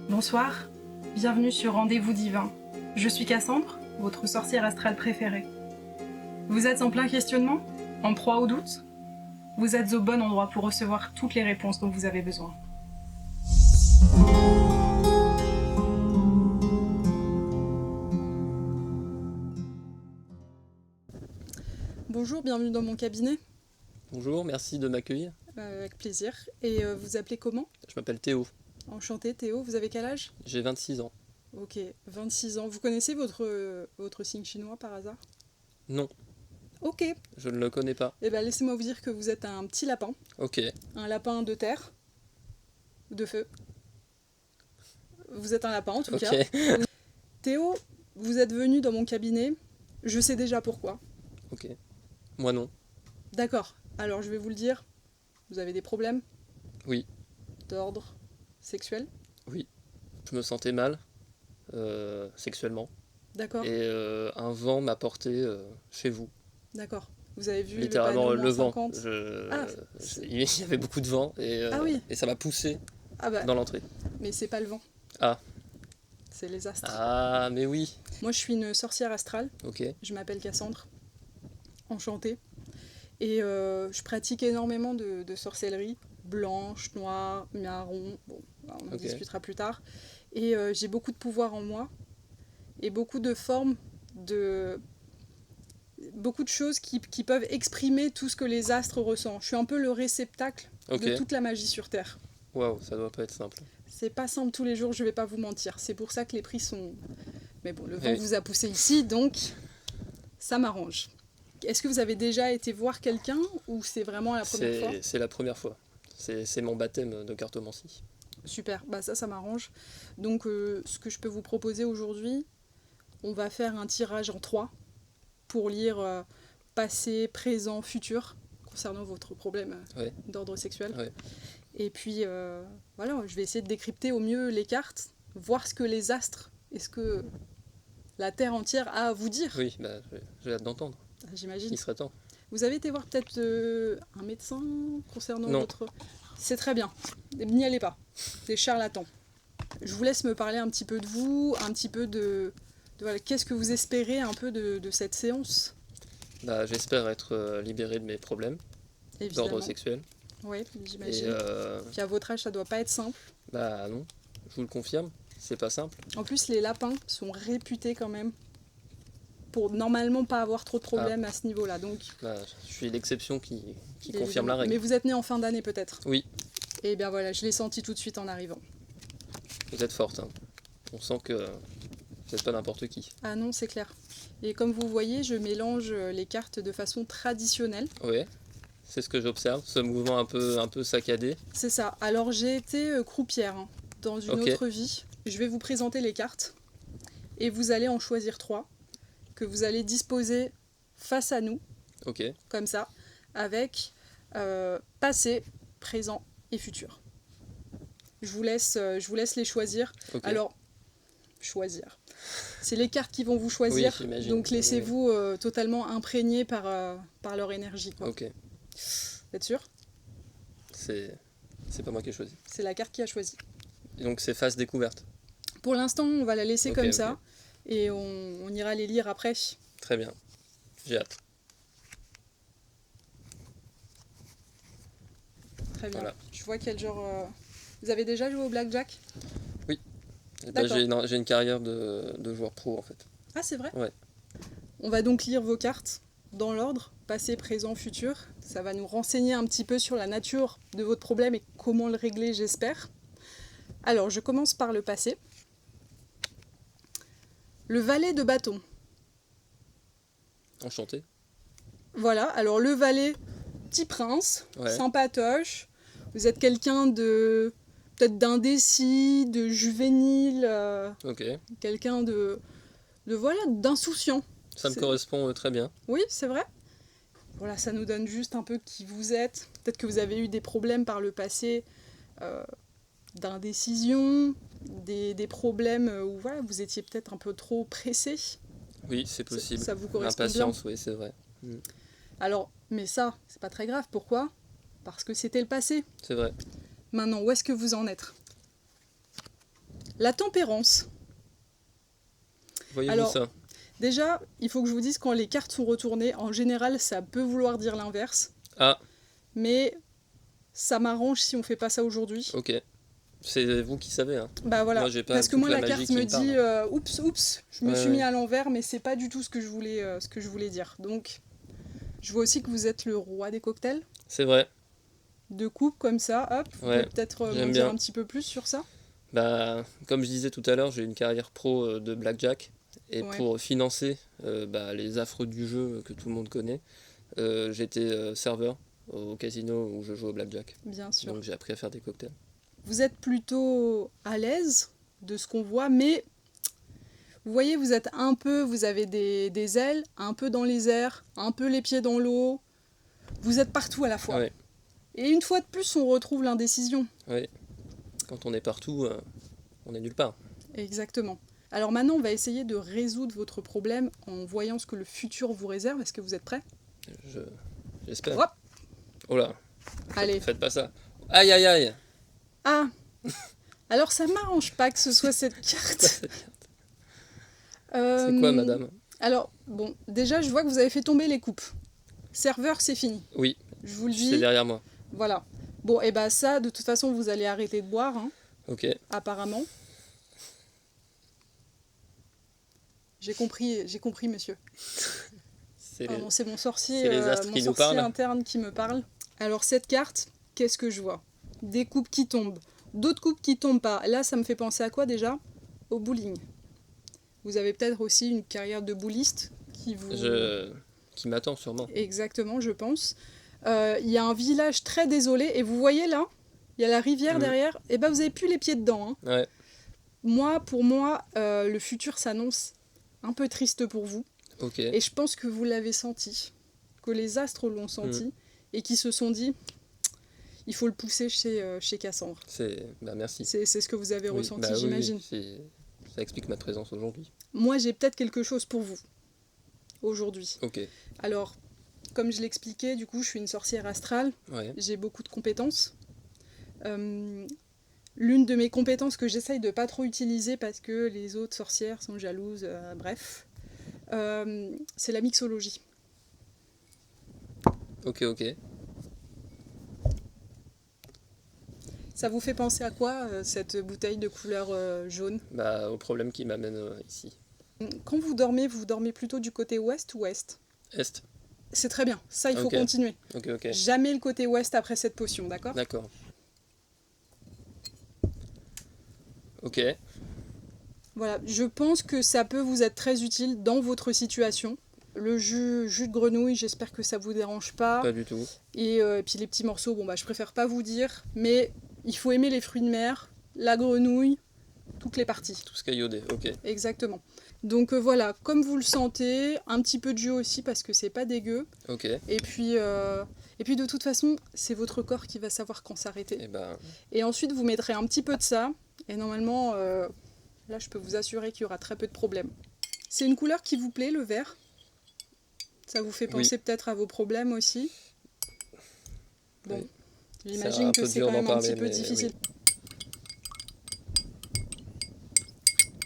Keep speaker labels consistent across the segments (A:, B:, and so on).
A: Bonsoir, bienvenue sur Rendez-vous Divin. Je suis Cassandre, votre sorcière astrale préférée. Vous êtes en plein questionnement? En proie au doute? Vous êtes au bon endroit pour recevoir toutes les réponses dont vous avez besoin. Bonjour, bienvenue dans mon cabinet.
B: Bonjour, merci de m'accueillir.
A: Avec plaisir. Et vous appelez comment?
B: Je m'appelle Théo,
A: Enchanté, Théo. Vous avez quel âge?
B: j'ai 26 ans.
A: Ok, 26 ans. Vous connaissez votre signe chinois par hasard?
B: Non,
A: Ok.
B: je ne le connais pas.
A: Eh bien, laissez-moi vous dire que vous êtes un petit lapin.
B: Ok,
A: Un lapin de terre. Ou de feu. Vous êtes un lapin en tout
B: ok.
A: cas. Théo, vous êtes venu dans mon cabinet. Je sais déjà pourquoi.
B: Ok. Moi non.
A: D'accord. Alors, je vais vous le dire. Vous avez des problèmes
B: Oui,
A: d'ordre sexuel?
B: je me sentais mal, sexuellement.
A: D'accord.
B: Et un vent m'a porté chez vous.
A: D'accord. Vous avez vu
B: Littéralement
A: le
B: le
A: panneau
B: vent.
A: moins 50? Ah,
B: Il y avait beaucoup de vent
A: Ah oui.
B: et ça m'a poussé
A: Ah bah,
B: dans l'entrée.
A: mais c'est pas le vent.
B: Ah.
A: C'est les astres.
B: Ah, mais oui.
A: Moi, je suis une sorcière astrale.
B: Ok,
A: Je m'appelle Cassandre. Enchantée. Et je pratique énormément de sorcellerie. Blanche, noire, marron. Bon, on en
B: Ok.
A: discutera plus tard. Et j'ai beaucoup de pouvoir en moi. Et beaucoup de formes de... Beaucoup de choses qui peuvent exprimer tout ce que les astres ressentent. Je suis un peu le réceptacle
B: ok.
A: de toute la magie sur Terre.
B: Waouh, ça doit pas être simple.
A: C'est pas simple tous les jours, je vais pas vous mentir. C'est pour ça que les prix sont... Mais bon, le vent
B: Oui.
A: vous a poussé ici, donc ça m'arrange. Est-ce que vous avez déjà été voir quelqu'un ou c'est vraiment la première fois?
B: C'est la première fois. C'est mon baptême de cartomancie.
A: Super, bah ça m'arrange. Donc ce que je peux vous proposer aujourd'hui, on va faire un tirage en 3 pour lire passé, présent, futur concernant votre problème
B: Ouais.
A: d'ordre sexuel.
B: Ouais.
A: Et puis voilà, je vais essayer de décrypter au mieux les cartes, voir ce que les astres, est-ce que la Terre entière a à vous dire.
B: Oui, bah, j'ai hâte d'entendre.
A: J'imagine.
B: Il serait temps.
A: Vous avez été voir peut-être un médecin concernant
B: Non.
A: votre... C'est très bien, n'y allez pas, des charlatans. Je vous laisse me parler un petit peu de vous, un petit peu de voilà, qu'est-ce que vous espérez un peu de cette séance,
B: Bah, j'espère être libéré de mes problèmes
A: évidemment.
B: d'ordre sexuel.
A: Oui,
B: Et
A: j'imagine. Puis à votre âge, ça doit pas être simple.
B: bah non, je vous le confirme, c'est pas simple.
A: En plus, les lapins sont réputés quand même pour normalement pas avoir trop de problèmes à ce niveau-là. Donc,
B: Bah, je suis l'exception qui
A: évidemment.
B: confirme la règle.
A: Mais vous êtes né en fin d'année peut-être?
B: Oui,
A: Et bien voilà, je l'ai senti tout de suite en arrivant.
B: vous êtes forte. Hein. On sent que vous n'êtes pas n'importe qui.
A: Ah non, c'est clair. Et comme vous voyez, je mélange les cartes de façon traditionnelle.
B: Oui, c'est ce que j'observe, ce mouvement un peu saccadé.
A: C'est ça. Alors j'ai été croupière hein, dans une
B: Ok.
A: autre vie. Je vais vous présenter les cartes et vous allez en choisir 3 que vous allez disposer face à nous,
B: Ok,
A: comme ça, avec passé, présent et futur. Je vous laisse les choisir.
B: ok.
A: Alors, choisir. C'est les cartes qui vont vous choisir,
B: Oui, j'imagine.
A: donc laissez-vous totalement imprégner par leur énergie. Quoi.
B: Ok,
A: Vous êtes sûr?
B: c'est pas moi qui ai choisi.
A: C'est la carte qui a choisi.
B: Et donc c'est face découverte.
A: Pour l'instant, on va la laisser
B: Ok,
A: comme
B: ok.
A: ça, et on ira les lire après.
B: Très bien, j'ai hâte.
A: Très bien.
B: Voilà.
A: Je vois quel genre... Vous avez déjà joué au blackjack?
B: Et bah,
A: D'accord.
B: j'ai une carrière de joueur pro en fait.
A: Ah, c'est vrai?
B: Ouais.
A: On va donc lire vos cartes dans l'ordre, passé, présent, futur. Ça va nous renseigner un petit peu sur la nature de votre problème et comment le régler, j'espère. Alors, je commence par le passé. Le valet de bâton.
B: Enchanté.
A: Voilà, alors le valet, petit prince,
B: Ouais.
A: sympatoche. Vous êtes quelqu'un de... peut-être d'indécis, de juvénile,
B: Ok,
A: quelqu'un de voilà, d'insouciant.
B: ça me
A: C'est-
B: correspond très bien.
A: Oui, c'est vrai. Voilà, ça nous donne juste un peu qui vous êtes. Peut-être que vous avez eu des problèmes par le passé d'indécision, des problèmes où voilà, vous étiez peut-être un peu trop pressé.
B: Oui, c'est possible.
A: Ça vous correspond bien.
B: L'impatience, oui, c'est vrai.
A: Alors, mais ça, c'est pas très grave. Pourquoi? Parce que c'était le passé.
B: C'est vrai.
A: Maintenant, où est-ce que vous en êtes?
C: La tempérance.
B: Voyez-vous
C: Alors,
B: ça?
C: Déjà, il faut que je vous dise, quand les cartes sont retournées, en général, ça peut vouloir dire l'inverse.
B: Ah,
C: Mais ça m'arrange si on fait pas ça aujourd'hui.
B: ok. C'est vous qui savez, hein.
C: Bah voilà,
B: Moi, j'ai pas
C: parce que
B: toute
C: moi
B: la
C: la
B: magie
C: carte
B: qui
C: me
B: me parle.
C: dit oups, je me
B: Ouais,
C: suis
B: ouais.
C: mis à l'envers, mais c'est pas du tout ce que je voulais dire. Donc, je vois aussi que vous êtes le roi des cocktails,
B: C'est vrai.
C: de coupe comme ça, hop. Vous
B: Ouais,
C: pouvez peut-être m'en
B: j'aime
C: dire
B: bien.
C: un petit peu plus sur ça.
B: Bah, comme je disais tout à l'heure, j'ai une carrière pro de blackjack. Et
C: Ouais.
B: pour financer les affres du jeu que tout le monde connaît, j'étais serveur au casino où je joue au blackjack.
C: Bien sûr.
B: Donc j'ai appris à faire des cocktails.
C: Vous êtes plutôt à l'aise de ce qu'on voit, mais vous voyez, vous avez des ailes, un peu dans les airs, un peu les pieds dans l'eau. Vous êtes partout à la fois.
B: Ouais,
C: Et une fois de plus, on retrouve l'indécision.
B: ouais. Quand on est partout, on est nulle part.
C: Exactement. Alors maintenant, on va essayer de résoudre votre problème en voyant ce que le futur vous réserve. Est-ce que vous êtes prêts?
B: J'espère.
C: Hop.
B: Oh là,
C: Allez.
B: faites pas ça. Aïe aïe aïe.
C: Ah. Alors ça m'arrange pas que ce soit cette carte.
B: C'est quoi, madame?
C: Alors, bon, déjà, je vois que vous avez fait tomber les coupes. Serveur, c'est fini.
B: Oui,
C: Je vous le
B: c'est
C: dis.
B: derrière moi.
C: Voilà. Bon, et bah ça, de toute façon, vous allez arrêter de boire, hein,
B: Ok.
C: apparemment. J'ai compris, monsieur.
B: C'est
C: Ah
B: les-
C: bon, c'est mon sorcier,
B: c'est les astres
C: mon
B: qui nous
C: sorcier
B: parlent.
C: interne qui me parle. Alors cette carte, qu'est-ce que je vois? Des coupes qui tombent, d'autres coupes qui tombent pas. Là, ça me fait penser à quoi déjà? Au bowling. Vous avez peut-être aussi une carrière de bowliste qui vous...
B: qui m'attend sûrement.
C: Exactement, je pense. Il y a un village très désolé et vous voyez là, il y a la rivière derrière. Et ben vous avez plus les pieds dedans, hein.
B: Ouais,
C: Pour moi, le futur s'annonce un peu triste pour vous.
B: ok.
C: Et je pense que vous l'avez senti, que les astres l'ont senti, et qui se sont dit, il faut le pousser chez Cassandre.
B: Merci.
C: C'est ce que vous avez
B: Oui,
C: ressenti,
B: bah oui,
C: j'imagine.
B: ça explique ma présence aujourd'hui.
C: Moi, j'ai peut-être quelque chose pour vous, aujourd'hui.
B: Ok,
C: Alors, comme je l'expliquais, du coup, je suis une sorcière astrale,
B: ouais.
C: j'ai beaucoup de compétences. L'une de mes compétences que j'essaye de pas trop utiliser parce que les autres sorcières sont jalouses, bref, c'est la mixologie.
B: Ok.
C: Ça vous fait penser à quoi, cette bouteille de couleur jaune?
B: Bah, au problème qui m'amène ici.
C: Quand vous dormez plutôt du côté ouest ou est?
B: Est.
C: C'est très bien, ça il faut
B: Ok.
C: continuer.
B: Ok.
C: Jamais le côté ouest après cette potion, d'accord?
B: D'accord. Ok.
C: Voilà, je pense que ça peut vous être très utile dans votre situation. Le jus de grenouille, j'espère que ça vous dérange pas.
B: Pas du tout.
C: Et puis les petits morceaux, bon bah je préfère pas vous dire, mais il faut aimer les fruits de mer, la grenouille, toutes les parties.
B: Tout ce qu'il y a iodé, ok.
C: Exactement. Donc voilà, comme vous le sentez, un petit peu de jus aussi parce que c'est pas dégueu.
B: Ok.
C: Et puis de toute façon, c'est votre corps qui va savoir quand s'arrêter.
B: Et ben,
C: Et ensuite, vous mettrez un petit peu de ça. Et normalement, là, je peux vous assurer qu'il y aura très peu de problèmes. C'est une couleur qui vous plaît, le vert? Ça vous fait penser peut-être à vos problèmes aussi? Bon,
B: oui.
C: j'imagine que c'est quand même un petit peu difficile.
B: Oui.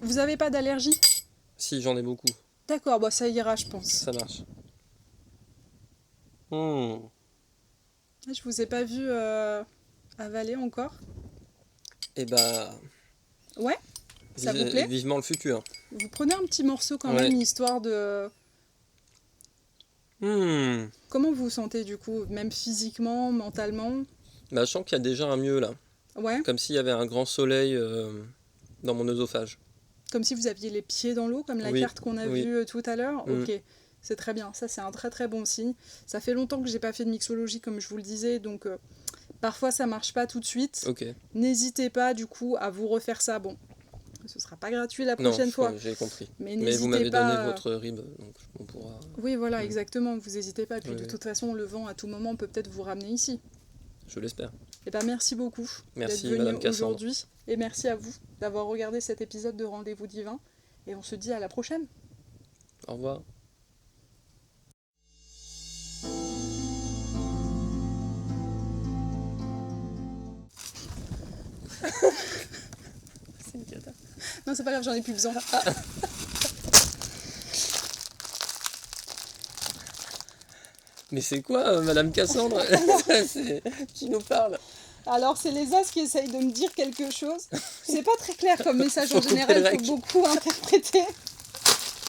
C: Vous avez pas d'allergie?
B: Si, j'en ai beaucoup.
C: D'accord, bah ça ira, je pense.
B: Ça marche.
C: Je vous ai pas vu avaler encore.
B: Et bah,
C: Ouais? Ça vous plaît?
B: vivement le futur.
C: Vous prenez un petit morceau quand
B: Ouais.
C: même, histoire de... Comment vous vous sentez du coup? Même physiquement, mentalement?
B: Bah, je sens qu'il y a déjà un mieux là.
C: Ouais?
B: Comme s'il y avait un grand soleil dans mon œsophage.
C: Comme si vous aviez les pieds dans l'eau, comme la
B: Oui,
C: carte qu'on a
B: oui.
C: vue tout à l'heure?
B: Mm.
C: Ok, c'est très bien. Ça, c'est un très très bon signe. Ça fait longtemps que j'ai pas fait de mixologie, comme je vous le disais, donc parfois ça marche pas tout de suite.
B: Ok.
C: N'hésitez pas du coup à vous refaire ça. Bon, ce sera pas gratuit la
B: Non,
C: prochaine fois.
B: j'ai compris.
C: Mais
B: Mais
C: n'hésitez
B: vous m'avez
C: pas.
B: donné votre rib, donc on pourra...
C: Oui, voilà, exactement. Vous n'hésitez pas. Et puis
B: Oui,
C: de
B: oui.
C: toute façon, le vent à tout moment peut peut-être vous ramener ici.
B: Je l'espère.
C: Et ben merci beaucoup
B: Merci,
C: d'être venu
B: Madame Cassandre.
C: aujourd'hui. Et merci à vous d'avoir regardé cet épisode de Rendez-vous Divin. Et on se dit à la prochaine.
B: Au revoir. C'est une cata.
C: Non, c'est pas grave, j'en ai plus besoin.
B: Mais c'est quoi, Madame Cassandre? Tu nous parles?
C: Alors, c'est les as qui essayent de me dire quelque chose. C'est pas très clair comme message en
B: Faut couper
C: général,
B: le
C: il faut
B: rec.
C: beaucoup interpréter.